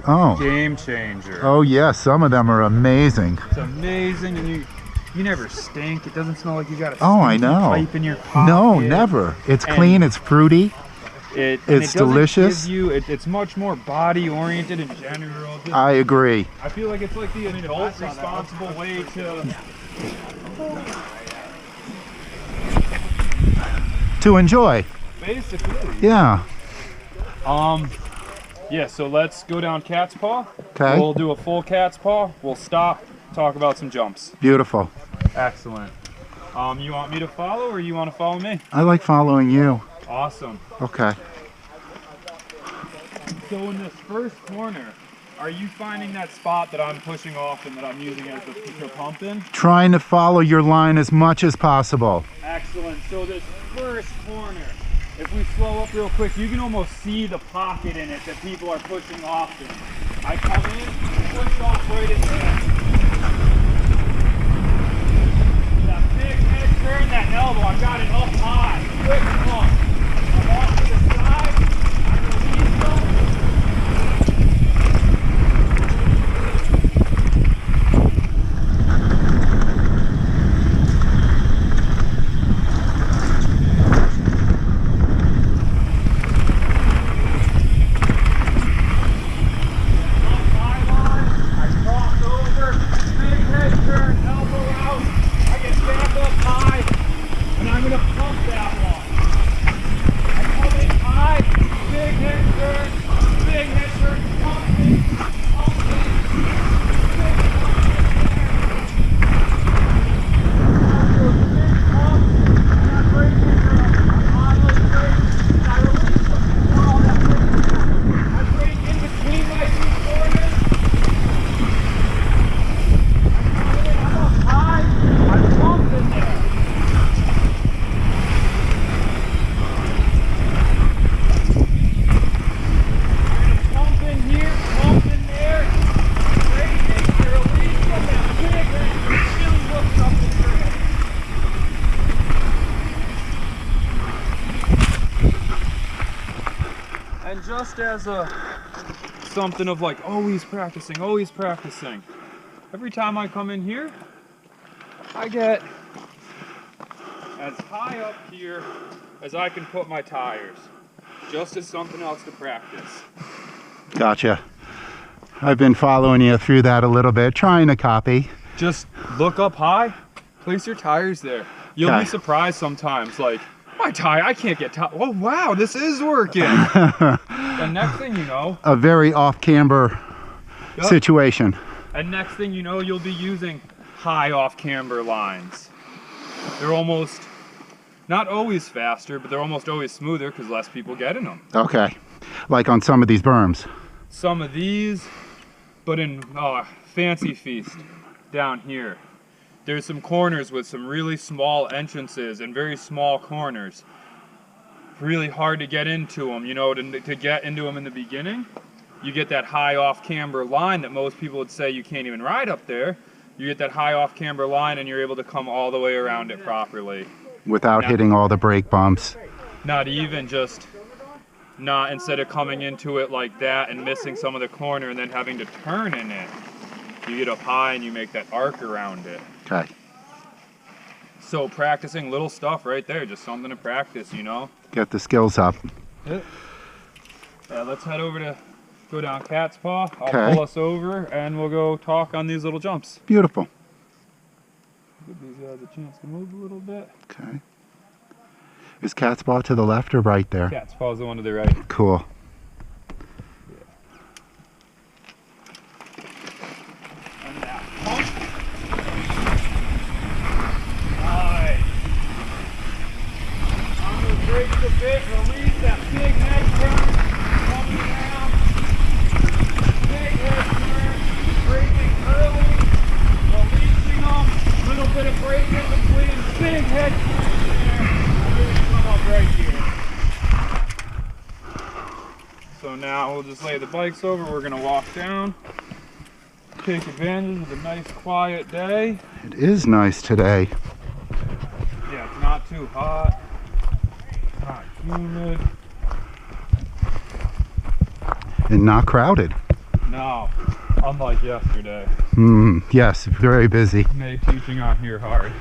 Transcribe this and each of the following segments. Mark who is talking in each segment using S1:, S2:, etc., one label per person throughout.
S1: Oh.
S2: Game changer.
S1: Oh yeah, some of them are amazing.
S2: It's amazing, and you never stink. It doesn't smell like you got a
S1: I
S2: stinky
S1: know.
S2: pipe in your pocket.
S1: No, never. It's clean, it's fruity. It's delicious.
S2: It's much more body oriented in general.
S1: I agree.
S2: I feel like it's like the adult responsible way
S1: to enjoy.
S2: Basically.
S1: Yeah.
S2: Yeah, so let's go down cat's paw.
S1: Okay.
S2: We'll do a full cat's paw. We'll stop, talk about some jumps.
S1: Beautiful.
S2: Excellent. You want me to follow or you want to follow me?
S1: I like following you.
S2: Awesome.
S1: Okay.
S2: So in this first corner, are you finding that spot that I'm pushing off and that I'm using as the pump in?
S1: Trying to follow your line as much as possible.
S2: Excellent. So this first corner, if we slow up real quick, you can almost see the pocket in it that people are pushing off in. I come in, push off right in there. That big head turn, that elbow, I've got it up high. Quick pump. I'm off to the side. I release them. Just as something of like always practicing, always practicing. Every time I come in here, I get as high up here as I can put my tires, just as something else to practice.
S1: Gotcha. I've been following you through that a little bit, trying to copy.
S2: Just look up high, place your tires there. You'll be surprised sometimes, like, my tire, I can't get tire. Oh wow, this is working. And next thing you know,
S1: a very off-camber situation.
S2: And next thing you know, you'll be using high off-camber lines. They're almost, not always faster, but they're almost always smoother because less people get in them.
S1: Okay, like on some of these berms.
S2: Some of these, but in Fancy Feast down here, there's some corners with some really small entrances and very small corners. Really hard to get into them, you know, to get into them in the beginning. You get that high off-camber line that most people would say you can't even ride up there. You get that high off-camber line and you're able to come all the way around it properly.
S1: Without hitting all the brake bumps.
S2: Not even just, instead of coming into it like that and missing some of the corner and then having to turn in it. You get up high and you make that arc around it.
S1: Okay.
S2: So practicing little stuff right there, just something to practice, you know?
S1: Get the skills up.
S2: Yeah, let's head over to go down cat's paw. I'll pull us over and we'll go talk on these little jumps.
S1: Beautiful.
S2: Give these guys a chance to move a little bit.
S1: Okay. Is cat's paw to the left or right there?
S2: Cat's paw is the one to the right.
S1: Cool.
S2: Break the bit, release that big head turn, coming down, big head turn, braking early, releasing them, little bit of brake in between, big head turn there, and then come up right here. So now we'll just lay the bikes over, we're going to walk down, take advantage of a nice quiet day.
S1: It is nice today.
S2: Yeah, it's not too hot. Not humid.
S1: And not crowded.
S2: Now, unlike yesterday,
S1: Yes, very busy.
S2: made teaching on here hard,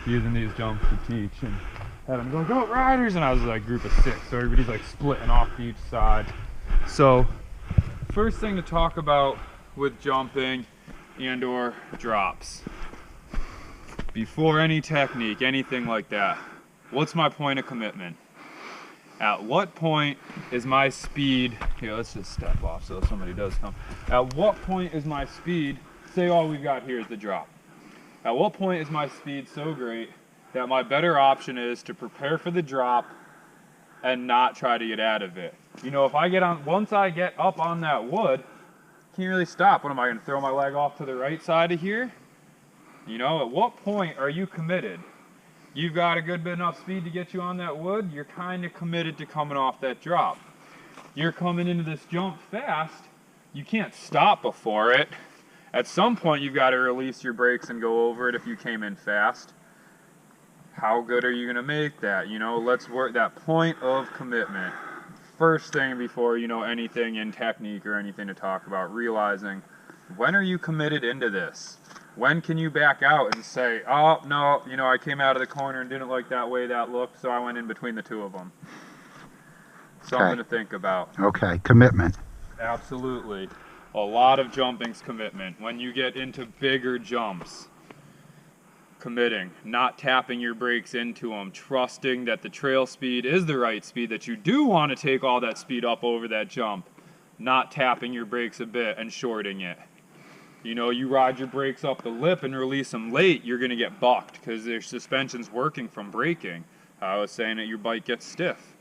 S2: using these jumps to teach and having to go riders, and I was like group of 6, so everybody's like splitting off to each side. So first thing to talk about with jumping and or drops, before any technique, anything like that, what's my point of commitment? At what point is my speed, here let's just step off so somebody does come. At what point is my speed, say all we've got here is the drop. At what point is my speed so great that my better option is to prepare for the drop and not try to get out of it? You know, if I get on, once I get up on that wood, can't really stop. What am I going to throw my leg off to the right side of here? You know, at what point are you committed? You've got a good bit enough speed to get you on that wood, you're kind of committed to coming off that drop. You're coming into this jump fast, you can't stop before it. At some point you've got to release your brakes and go over it if you came in fast. How good are you going to make that? You know, let's work that point of commitment. First thing before, you know, anything in technique or anything to talk about, realizing when are you committed into this? When can you back out and say, oh, no, you know, I came out of the corner and didn't like that way that looked, so I went in between the two of them. Something to think about.
S1: Okay, commitment.
S2: Absolutely. A lot of jumping's commitment. When you get into bigger jumps, committing, not tapping your brakes into them, trusting that the trail speed is the right speed, that you do want to take all that speed up over that jump, not tapping your brakes a bit and shorting it. You know, you ride your brakes up the lip and release them late, you're going to get bucked because their suspension's working from braking. I was saying that your bike gets stiff.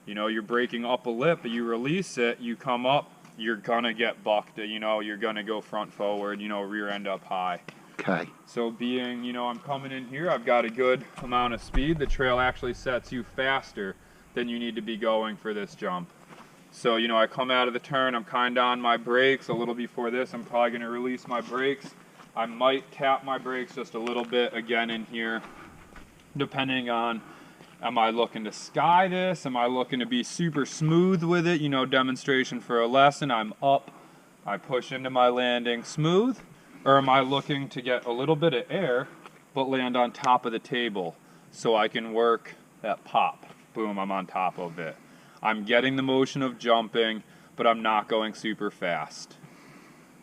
S2: You know, you're braking up a lip, but you release it, you come up, you're going to get bucked. You know, you're going to go front forward, you know, rear end up high.
S1: Okay.
S2: So being, you know, I'm coming in here, I've got a good amount of speed. The trail actually sets you faster than you need to be going for this jump. So, you know, I come out of the turn, I'm kind of on my brakes. A little before this, I'm probably going to release my brakes. I might tap my brakes just a little bit again in here, depending on, am I looking to sky this? Am I looking to be super smooth with it? You know, demonstration for a lesson, I'm up, I push into my landing smooth. Or am I looking to get a little bit of air, but land on top of the table so I can work that pop? Boom, I'm on top of it. I'm getting the motion of jumping, but I'm not going super fast,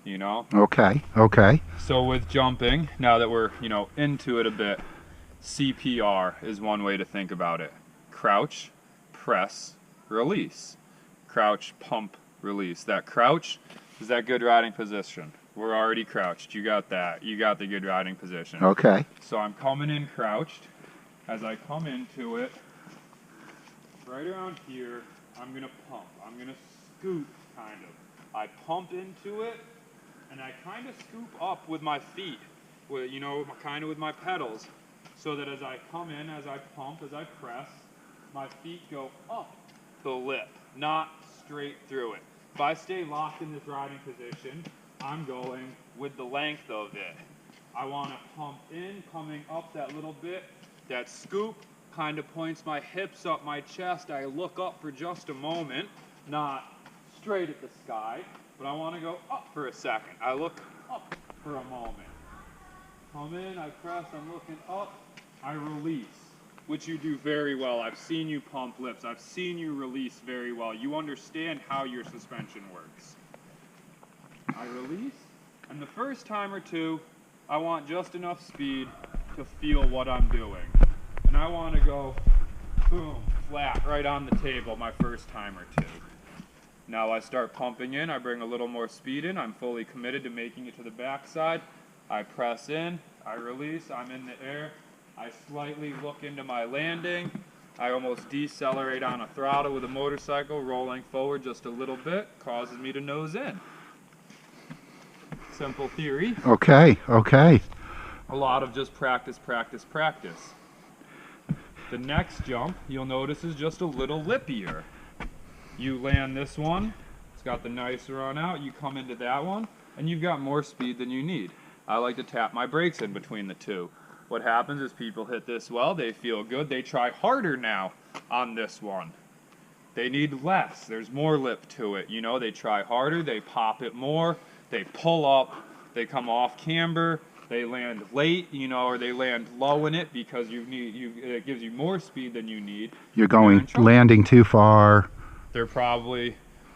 S2: you know?
S1: Okay, okay.
S2: So with jumping, now that we're, you know, into it a bit, CPR is one way to think about it. Crouch, press, release. Crouch, pump, release. That crouch is that good riding position. We're already crouched. You got that. You got the good riding position.
S1: Okay.
S2: So I'm coming in crouched. As I come into it, right around here, I'm going to pump. I'm going to scoop, kind of. I pump into it, and I kind of scoop up with my feet, with, you know, kind of with my pedals, so that as I come in, as I pump, as I press, my feet go up the lip, not straight through it. If I stay locked in this riding position, I'm going with the length of it. I want to pump in, coming up that little bit. That scoop kind of points my hips up my chest. I look up for just a moment, not straight at the sky, but I want to go up for a second. I look up for a moment. Come in, I press, I'm looking up, I release, which you do very well. I've seen you pump lips. I've seen you release very well. You understand how your suspension works. I release, and the first time or two, I want just enough speed to feel what I'm doing. And I want to go, boom, flat, right on the table my first time or two. Now I start pumping in, I bring a little more speed in, I'm fully committed to making it to the backside. I press in, I release, I'm in the air, I slightly look into my landing, I almost decelerate on a throttle with a motorcycle, rolling forward just a little bit, causes me to nose in. Simple theory.
S1: Okay, okay.
S2: A lot of just practice, practice, practice. The next jump, you'll notice, is just a little lippier. You land this one, it's got the nice run out, you come into that one, and you've got more speed than you need. I like to tap my brakes in between the two. What happens is people hit this well, they feel good, they try harder now on this one. They need less, there's more lip to it, you know, they try harder, they pop it more, they pull up, they come off camber, they land late, you know, or they land low in it because it gives you more speed than you need.
S1: You're going landing too far.
S2: They're probably,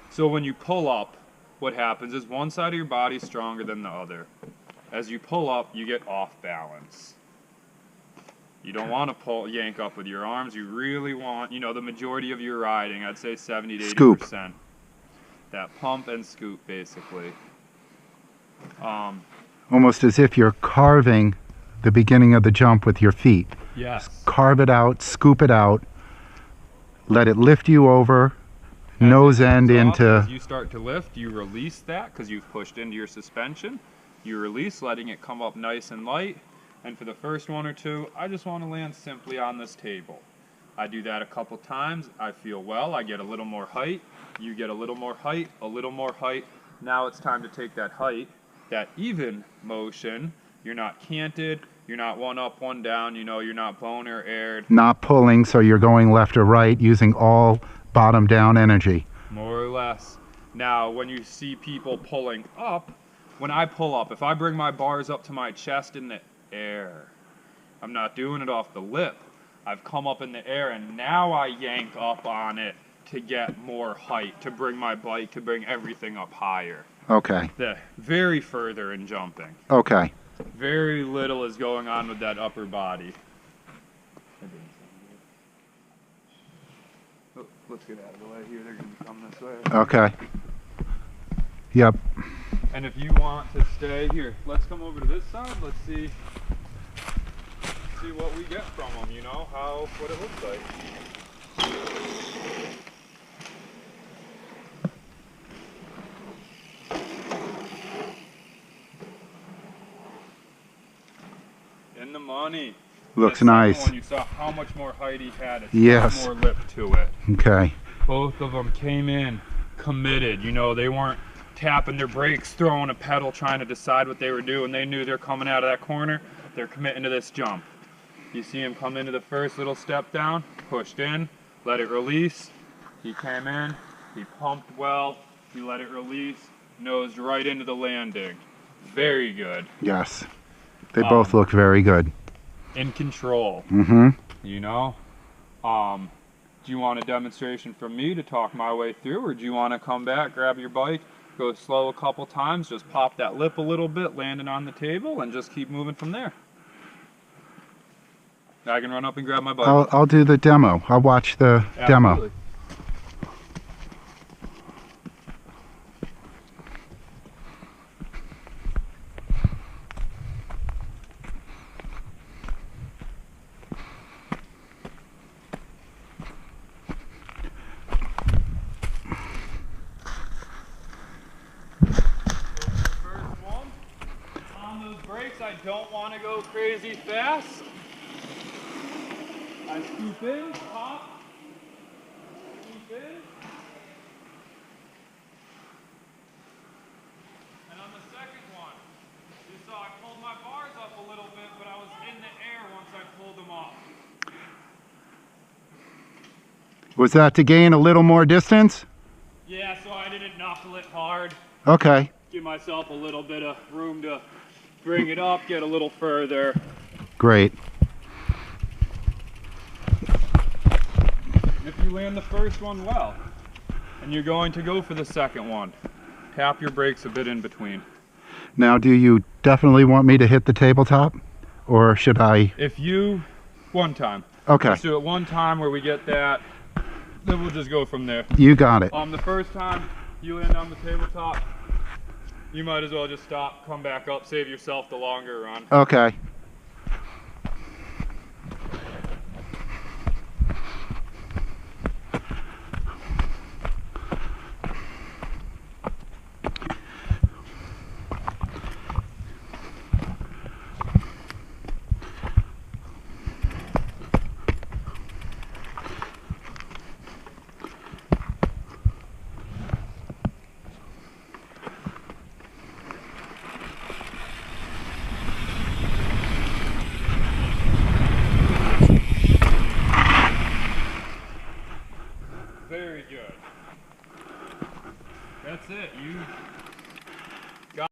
S2: so when you pull up, what happens is one side of your body is stronger than the other. As you pull up, you get off balance. You don't want to yank up with your arms. You really want, you know, the majority of your riding, I'd say 70 to 80%.
S1: Scoop.
S2: That pump and scoop, basically.
S1: Almost as if you're carving the beginning of the jump with your feet.
S2: Yes.
S1: Carve it out, scoop it out, let it lift you over, nose end into...
S2: As you start to lift, you release that because you've pushed into your suspension. You release, letting it come up nice and light. And for the first one or two, I just want to land simply on this table. I do that a couple times. I feel well. I get a little more height. You get a little more height, a little more height. Now it's time to take that height, that even motion. You're not canted. You're not one up, one down. You know, you're not blown or aired.
S1: Not pulling, so you're going left or right, using all bottom down energy.
S2: More or less. Now, when you see people pulling up, when I pull up, if I bring my bars up to my chest in the air, I'm not doing it off the lip. I've come up in the air and now I yank up on it to get more height, to bring my bike, to bring everything up higher.
S1: Okay.
S2: The very further in jumping.
S1: Okay.
S2: Very little is going on with that upper body. Oh, let's get out of the way here. They're going to come this way.
S1: Okay. Yep.
S2: And if you want to stay here, let's come over to this side. Let's see what we get from them, you know, what it looks like. In the money.
S1: Looks
S2: The
S1: nice.
S2: One, you saw how much more height he had. It's
S1: Yes.
S2: more lip to it.
S1: Okay.
S2: Both of them came in committed. You know, they weren't tapping their brakes, throwing a pedal, trying to decide what they were doing. They knew they're coming out of that corner. They're committing to this jump. You see him come into the first little step down, pushed in, let it release. He came in, he pumped well, he let it release, nosed right into the landing. Very good.
S1: Yes. They both look very good.
S2: In control.
S1: Mm-hmm.
S2: You know? Do you want a demonstration from me to talk my way through, or do you want to come back, grab your bike, go slow a couple times, just pop that lip a little bit, landing on the table, and just keep moving from there? I can run up and grab my bike.
S1: I'll do the demo. I'll watch the demo.
S2: I don't want to go crazy fast. I scoop in, pop, scoop in. And on the second one, you saw I pulled my bars up a little bit, but I was in the air once I pulled them off.
S1: Was that to gain a little more distance?
S2: Yeah, so I didn't knuckle it hard.
S1: Okay.
S2: Give myself a little bit of room to bring it up, get a little further.
S1: Great.
S2: If you land the first one well, and you're going to go for the second one, tap your brakes a bit in between.
S1: Now, do you definitely want me to hit the tabletop, or should I?
S2: If you, one time.
S1: Okay.
S2: Let's do it one time where we get that, then we'll just go from there.
S1: You got it.
S2: The first time you land on the tabletop, you might as well just stop, come back up, save yourself the longer run.
S1: Okay.